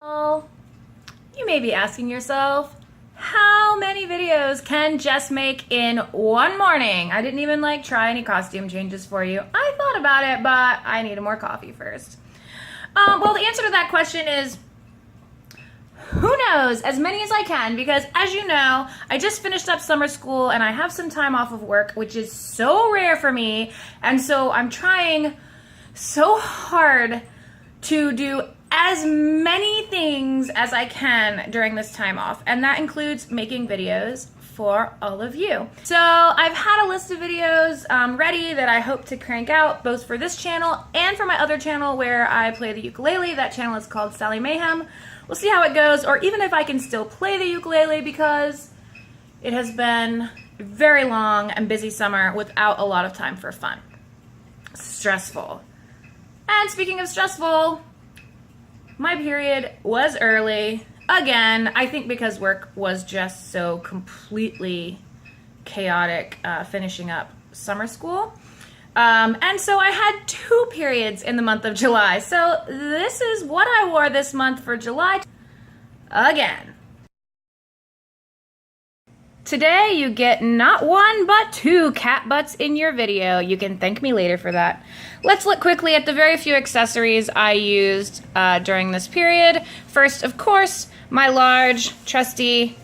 Well, you may be asking yourself, how many videos can Jess make in one morning? I didn't even try any costume changes for you. I thought about it, but I needed more coffee first. Well, the answer to that question is, who knows? As many as I can, because as you know, I just finished up summer school and I have some time off of work, which is so rare for me. And so I'm trying so hard to do as many things as I can during this time off, and that includes making videos for all of you. So I've had a list of videos ready that I hope to crank out both for this channel and for my other channel where I play the ukulele. That channel is called Sally Mayhem. We'll see how it goes, or even if I can still play the ukulele, because it has been a very long and busy summer without a lot of time for fun. Stressful. And speaking of stressful, my period was early, again, I think because work was just so completely chaotic finishing up summer school. And so I had 2 periods in the month of July. So this is what I wore this month for July again. Today you get not 1 but 2 cat butts in your video. You can thank me later for that. Let's look quickly at the very few accessories I used during this period. First, of course, my large, trusty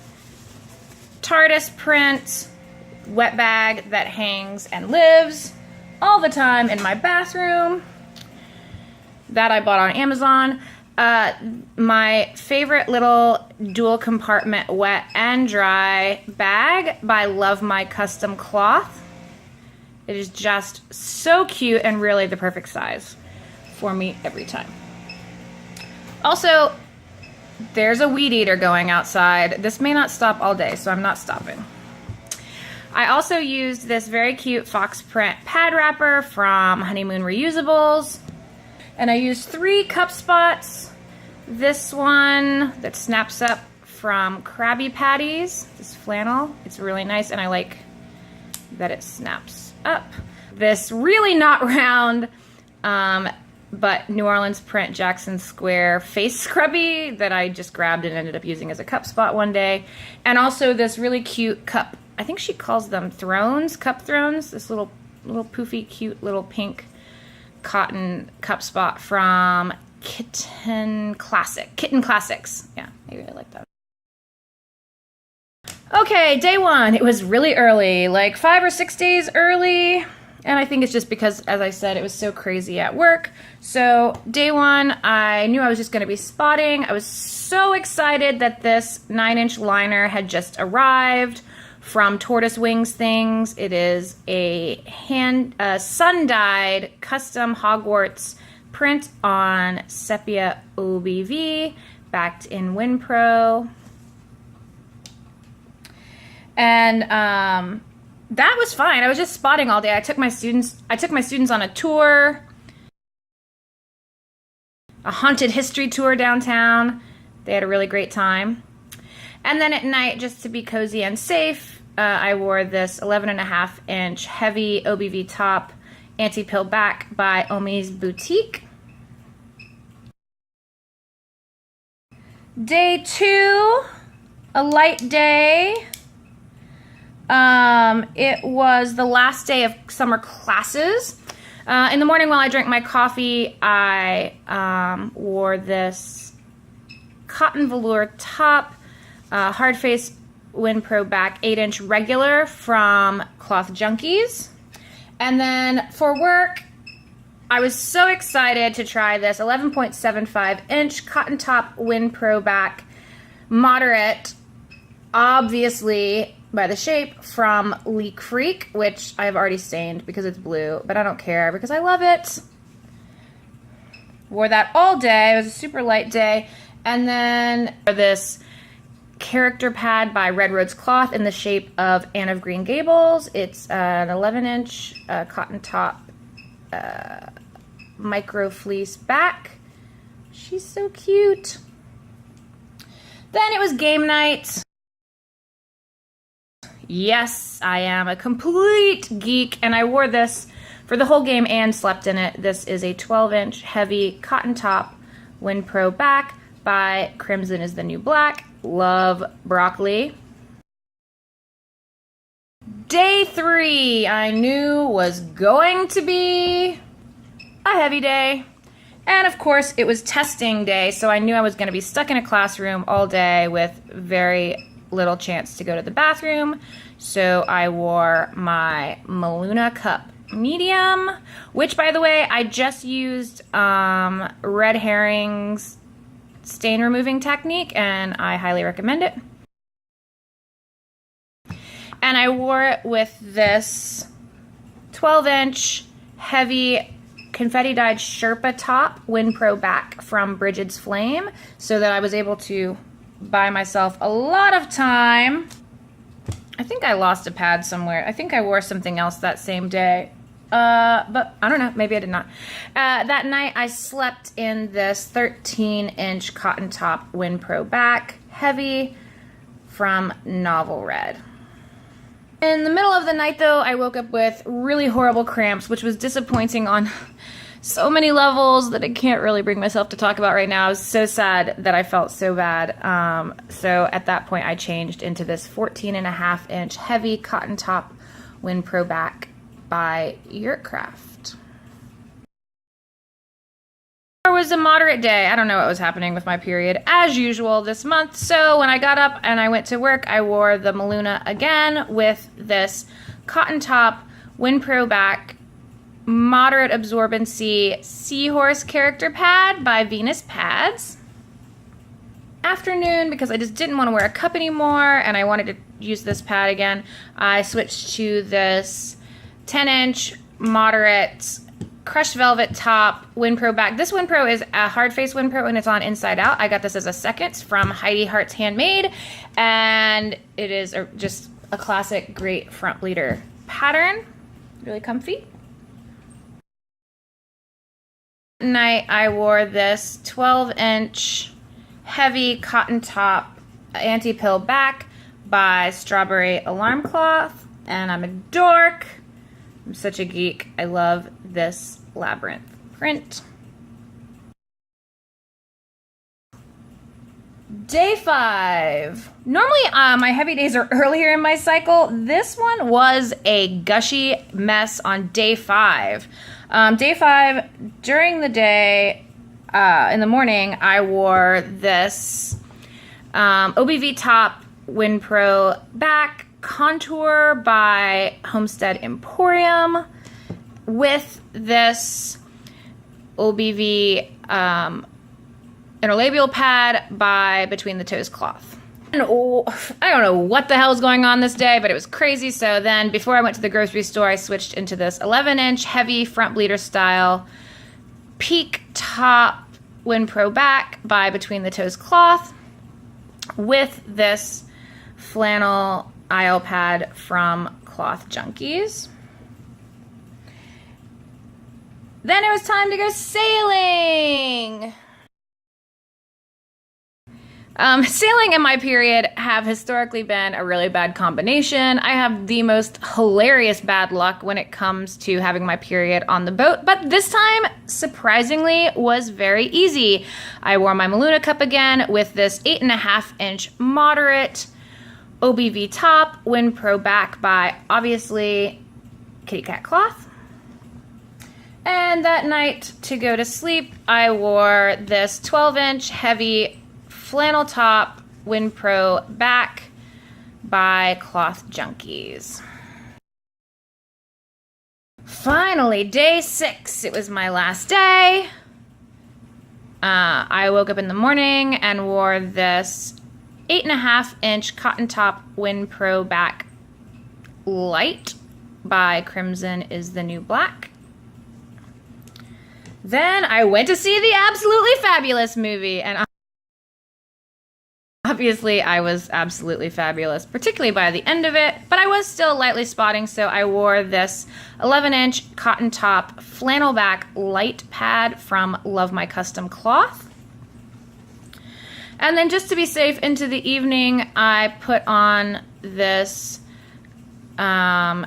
TARDIS print wet bag that hangs and lives all the time in my bathroom. That I bought on Amazon. My favorite little dual compartment wet and dry bag by Love My Custom Cloth. It is just so cute and really the perfect size for me every time. Also, there's a weed eater going outside. This may not stop all day, so I'm not stopping. I also used this very cute fox print pad wrapper from Honeymoon Reusables. And I used 3 cup spots. This one that snaps up from Krabby Patties, this flannel. It's really nice, and I like that it snaps up. This really not round, but New Orleans print Jackson Square face scrubby that I just grabbed and ended up using as a cup spot one day. And also this really cute cup. I think she calls them thrones, cup thrones. This little poofy, cute little pink cotton cup spot from Kitten Classics. Yeah, I really like that. Okay, day 1. It was really early, like 5 or 6 days early. And I think it's just because, as I said, it was so crazy at work. So day 1, I knew I was just going to be spotting. I was so excited that this 9-inch liner had just arrived from Tortoise Wings Things. It is a sun-dyed custom Hogwarts print on sepia OBV, backed in WinPro. And that was fine. I was just spotting all day. I took my students on a tour, a haunted history tour downtown. They had a really great time. And then at night, just to be cozy and safe, I wore this 11.5-inch heavy OBV top, anti-pill back by Omi's Boutique. Day 2, a light day. It was the last day of summer classes. In the morning while I drank my coffee, I wore this cotton velour top, hard face WinPro back 8-inch regular from Cloth Junkies. And then for work, I was so excited to try this 11.75-inch cotton top WinPro back moderate, obviously by the shape, from Lee Creek, which I've already stained because it's blue, but I don't care because I love it. Wore that all day. It was a super light day. And then this character pad by Red Rose Cloth in the shape of Anne of Green Gables. It's an 11-inch cotton top micro fleece back. She's so cute. Then it was game night. Yes, I am a complete geek, and I wore this for the whole game and slept in it. This is a 12-inch heavy cotton top WinPro back by Crimson is the New Black. Love broccoli. Day 3 I knew was going to be a heavy day. And of course it was testing day, so I knew I was going to be stuck in a classroom all day with very little chance to go to the bathroom. So I wore my Maluna Cup Medium, which, by the way, I just used Red Herring's stain removing technique, and I highly recommend it. And I wore it with this 12-inch heavy confetti dyed Sherpa top WinPro back from Bridget's Flame, so that I was able to buy myself a lot of time. I think I lost a pad somewhere. I think I wore something else that same day. But I don't know, maybe I did not. That night I slept in this 13-inch cotton top WinPro back, heavy, from Novel Red. In the middle of the night though, I woke up with really horrible cramps, which was disappointing on so many levels that I can't really bring myself to talk about right now. I was so sad that I felt so bad. So at that point I changed into this 14.5-inch heavy cotton top WinPro back by Yurtcraft. It was a moderate day. I don't know what was happening with my period as usual this month. So when I got up and I went to work, I wore the Maluna again with this cotton top WinPro back moderate absorbency seahorse character pad by Venus Pads. Afternoon, because I just didn't want to wear a cup anymore and I wanted to use this pad again, I switched to this 10-inch moderate crushed velvet top WinPro back. This WinPro is a hard face WinPro and it's on inside out. I got this as a second from Heidi Hart's Handmade, and it is just a classic great front bleeder pattern. Really comfy. Night I wore this 12-inch heavy cotton top anti-pill back by Strawberry Alarm Cloth, and I'm a dork. I'm such a geek. I love this labyrinth print. Day 5. Normally my heavy days are earlier in my cycle. This one was a gushy mess on day 5. Day 5, during the day, in the morning, I wore this OBV top WinPro back contour by Homestead Emporium with this OBV interlabial pad by Between the Toes cloth. And I don't know what the hell's going on this day, but it was crazy. So then before I went to the grocery store, I switched into this 11-inch heavy front bleeder style peak top WinPro back by Between the Toes cloth with this flannel aisle pad from Cloth Junkies. Then it was time to go sailing. Sailing and my period have historically been a really bad combination. I have the most hilarious bad luck when it comes to having my period on the boat, but this time, surprisingly, was very easy. I wore my Maluna cup again with this 8.5-inch moderate OBV top, WinPro back by, obviously, Kitty Cat Cloth. And that night, to go to sleep, I wore this 12-inch heavy flannel top WinPro back by Cloth Junkies. Finally, day 6. It was my last day. I woke up in the morning and wore this 8.5-inch cotton top WinPro back light by Crimson is the New Black. Then I went to see the Absolutely Fabulous movie, and obviously I was absolutely fabulous, particularly by the end of it, but I was still lightly spotting, so I wore this 11-inch cotton top flannel back light pad from Love My Custom Cloth. And then just to be safe into the evening, I put on this 8-inch,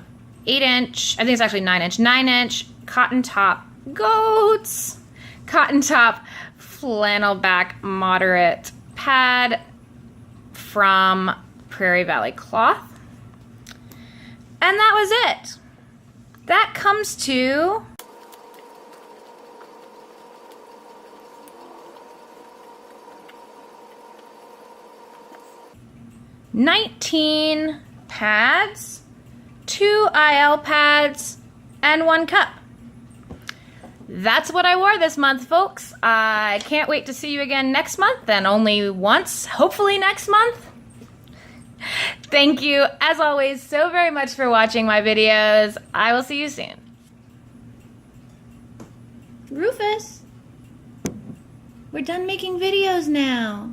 I think it's actually 9-inch, 9-inch cotton top goats, cotton top flannel back moderate pad from Prairie Valley Cloth. And that was it. That comes to $19 pads, 2 IL pads, and 1 cup. That's what I wore this month, folks. I can't wait to see you again next month, and only once, hopefully next month. Thank you, as always, so very much for watching my videos. I will see you soon. Rufus, we're done making videos now.